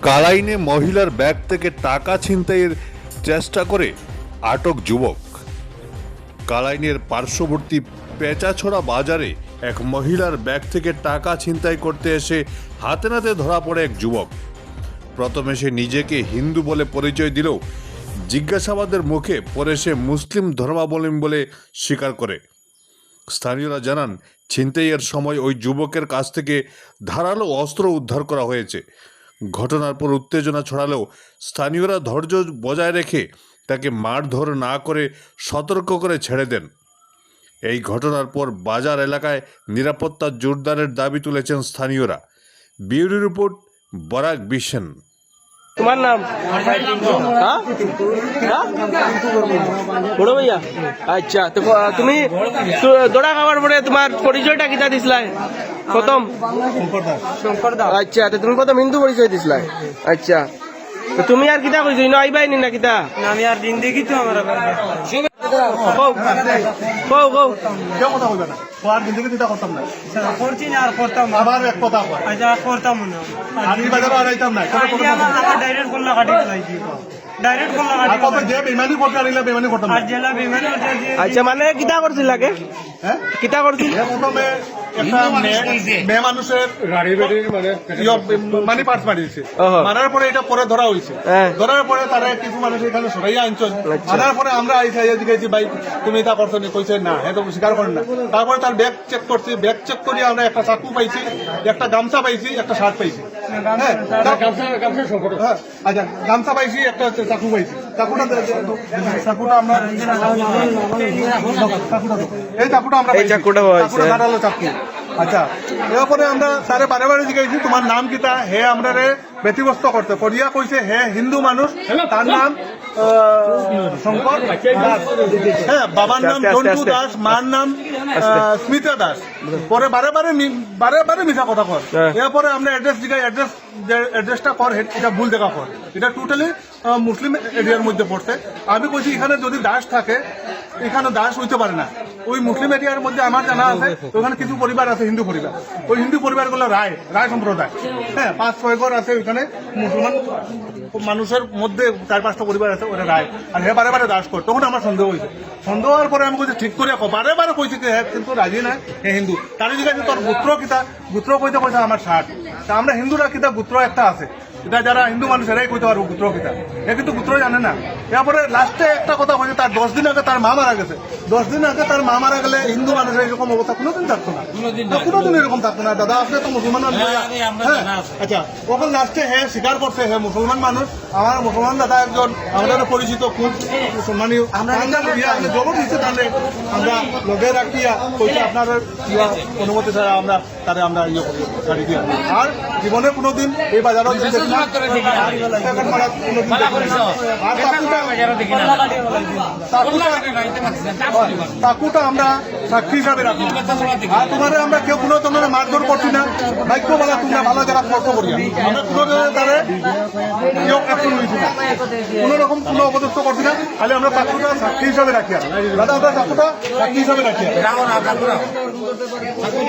কালাইনে মহিলার ব্যাগ থেকে টাকা ছিনতাইয়ের চেষ্টা করে আটক যুবক। কালাইনের পার্শ্ববর্তী পেঁচাছড়া বাজারে এক মহিলার ব্যাগ থেকে টাকা ছিনতাই করতে এসে হাতে নাতে ধরা পড়ে এক যুবক। প্রথমে সে নিজেকে হিন্দু বলে পরিচয় দিলেও জিজ্ঞাসাবাদের মুখে পরে সে মুসলিম ধর্মাবলম্বী বলে স্বীকার করে। স্থানীয়রা জানান, ছিনতাইয়ের সময় ওই যুবকের কাছ থেকে ধারালো অস্ত্র উদ্ধার করা হয়েছে। ঘটনার পর উত্তেজনা ছড়ালেও স্থানীয়রা ধৈর্য বজায় রেখে তাকে মারধর না করে সতর্ক করে ছেড়ে দেন। এই ঘটনার পর বাজার এলাকায় নিরাপত্তা জোরদারের দাবি তুলেছেন স্থানীয়রা। Bureau report, Barak vision. তোমার নাম? বড় ভাইয়া। আচ্ছা, তো তুমি দৌড়া খাওয়ার পরে তোমার পরিচয়টা কিতা দিছিলা প্রথম? শঙ্কর দাস। আচ্ছা, তো তুমি প্রথম হিন্দু পরিচয় দিছিলা। আচ্ছা, তো তুমি আর কিতা কইছো? ইনো আইবাই নি না কিতা? আমি আর জিন্দেগি তো আমার করছি না আর করতাম আবার এক কথা করতাম না ডাইরেক্ট করলা কাটি ডাইরেক্ট করলা আচ্ছা, মানে কিতা করছিল আগে? কিতা করছিল? মেয়ে মানুষের মানি পার্স মারিয়েছে, মারার পরে এটা পরে ধরা হয়েছে। ধরার পরে তারা কিছু মানুষ এখানে সরাইয়া আনছেন। আনার পরে আমরা জিজ্ঞাসি ভাই তুমি এটা করছো নি? কইছে না, হ্যাঁ তো স্বীকার করেন না। তারপরে তার ব্যাগ চেক করছি, ব্যাগ চেক করি আমরা একটা চাকু পাইছি, একটা গামছা পাইছি, একটা শার্ট পাইছি। আচ্ছা, গামছা পাইছি, একটা চাকু পাইছি। চাকুটা আমরা এই চাকুটা আমরা ধারালো চাকু। আচ্ছা, এরপরে আমরা তারে বারে বারে জিজ্ঞাসি তোমার নাম কিতা? হে আমরা ব্যতিগ্রস্ত করতে করিয়া কইছে হে হিন্দু মানুষ, তার নাম শঙ্কর দাস। হ্যাঁ, বাবার নাম জন্টু দাস, মার নাম স্মিতা দাস। পরে বারে বারে মিশা কথা কর। এরপরে আমরা অ্যাড্রেস জিজ্ঞাসি, অ্যাড্রেসটা কর, এটা ভুল দেখা কর, এটা টোটালি মুসলিম এরিয়ার মধ্যে পড়ছে। আমি কইছি এখানে যদি দাস থাকে, এখানে দাস হইতে পারে না। ওই মুসলিম এরিয়ার মধ্যে আমার জানা আছে ওখানে কিছু পরিবার আছে হিন্দু পরিবার। ওই হিন্দু পরিবারগুলো রায় সম্প্রদায়। হ্যাঁ, 5-6 ঘর আছে ওইখানে মুসলমান মানুষের মধ্যে 4-5টা পরিবার আছে, ওরা রায়। আর হে বারে বারে দাস কর। তখন আমার সন্দেহ হয়েছে। সন্দেহ হওয়ার পরে আমি কইছি ঠিক করে বারে বারে কইছি যে হ্যাঁ কিন্তু রাজি না, হে হিন্দু। তার জিজ্ঞাসা তোর গোত্র কিতা? গোত্র কইতে কইছে আমার 60। তা আমরা হিন্দুরা কিতা গোত্র একটা আছে, এটা যারা হিন্দু মানুষ এরাই কইতে পারবো গোত্র কিতা। এ কিন্তু গোত্র জানে না। এরপরে লাস্টে একটা কথা বলছে, তার 10 দিন আগে তার মা মারা গেছে। 10 দিন আগে তার মা মারা গেলে হিন্দু মানুষের এরকম অবস্থা কোনোদিন থাকতো না, কোনোদিন এরকম থাকতো না। দাদা আপনি তো মুসলমান মানুষ। আচ্ছা, ওখানে লাস্টে হে স্বীকার করছে হে মুসলমান মানুষ। আমার মুসলমান দাদা একজন আমাদের পরিচিত, খুব সম্মানীয়। আমরা জগৎ দিচ্ছে, তাহলে আমরা লগে রাখিয়া কইছে আপনার অনুমতি ছাড়া আমরা তারে আমরা ইয়ে করি গাড়ি দিয়ে। আর জীবনে কোনোদিন এই বাজারও চাকুটা আমরা সাক্ষী হিসাবে রাখি। আর তোমার আমরা কেউ কোনো ধরনের মারধর করছি না। ভাগ্য বলা তোমরা ভালো যারা কষ্ট করি, আমরা কোনো ধরনের কোন রকম কোনো অপদস্থ করছি না। খালি আমরা চাকুটা সাক্ষী হিসাবে রাখি। দাদা আমরা চাকুটা সাক্ষী হিসাবে রাখি।